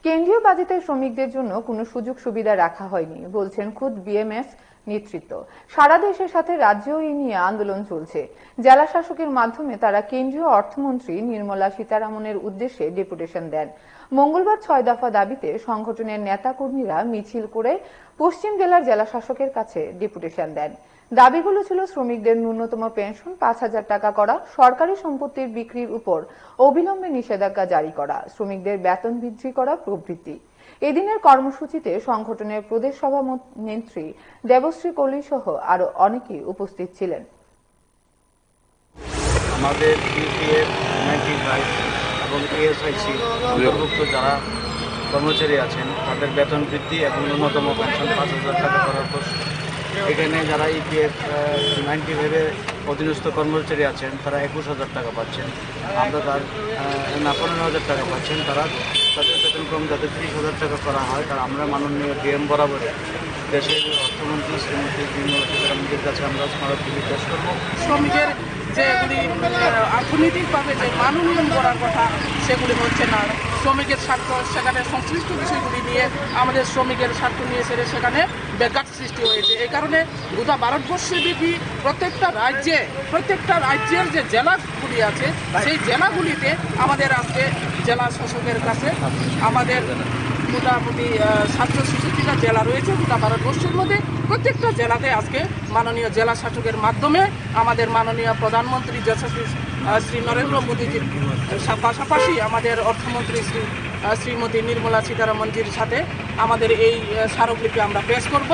কেন্দ্রীয় বাজেটে শ্রমিকদের জন্য কোনো সুযোগ সুবিধা রাখা হয়নি বলছেন খুদ বিএমএস নেতৃত্ব। সারা দেশের সাথে রাজ্যেও এই নিয়ে আন্দোলন চলছে। জেলা শাসকের মাধ্যমে তারা কেন্দ্রীয় অর্থমন্ত্রী নির্মলা সীতারামনের উদ্দেশ্যে ডেপুটেশন দেন। মঙ্গলবার ৬ দফা দাবিতে সংগঠনের নেতাকর্মীরা মিছিল করে পশ্চিম জেলার জেলা শাসকের কাছে ডেপুটেশন দেন। দাবিগুলো ছিল শ্রমিকদের ন্যূনতম পেনশন ৫,০০০ টাকা করা, সরকারি সম্পত্তির বিক্রির উপর অবিলম্বে নিষেধাজ্ঞা জারি করা, শ্রমিকদের বেতন বৃদ্ধি করা প্রভৃতি। এদিনের কর্মসূচিতে সংগঠনের প্রদেশ সভানেত্রী দেবশ্রী কলি সহ আরো অনেকেই উপস্থিত ছিলেন। আমাদের ইপিএফ 95 এবং এএসআইসি অন্তর্ভুক্ত যারা কর্মচারী আছেন তাদের বেতন বৃদ্ধি এবং ন্যূনতম পেনশন ৫,০০০ টাকা করার প্রশ্ন। এখানে যারা ইপিএফ 95-এর অধীনস্থ কর্মচারী আছেন তারা ২১,০০০ টাকা পাচ্ছেন, আমরা তার ১৫,০০০ টাকা পাচ্ছেন। তাদের বেতন কম যাতে ৩০,০০০ টাকা করা হয়, তার আমরা মাননীয় ডিএম বরাবরে দেশের অর্থমন্ত্রী শ্রীমতী নির্মলা সীতারামনের কাছে আমরা স্মারকলিপি পেশ করব। শ্রমিকের যেগুলি অর্থনৈতিকভাবে যে মান উন্নয়ন করার কথা সেগুলি হচ্ছে না। শ্রমিকের স্বার্থ সেখানে সংশ্লিষ্ট বিষয়গুলি নিয়ে আমাদের শ্রমিকের স্বার্থ নিয়ে সেখানে ব্যাঘাত সৃষ্টি হয়েছে। এই কারণে গোটা ভারতবর্ষব্যাপী প্রত্যেকটা রাজ্যের যে জেলাগুলি আছে সেই জেলাগুলিতে আমাদের আজকে জেলা শাসকের কাছে আমাদের মোটামুটি ৭৬৬টা জেলা রয়েছে গোটা ভারতবর্ষের মধ্যে। প্রত্যেকটা জেলাতে আজকে মাননীয় জেলা শাসকের মাধ্যমে আমাদের মাননীয় প্রধানমন্ত্রী যশস্বী শ্রী নরেন্দ্র মোদীজির পাশাপাশি আমাদের অর্থমন্ত্রী শ্রীমতী নির্মলা সীতারামনজির সাথে আমাদের এই স্মারকলিপি আমরা পেশ করব।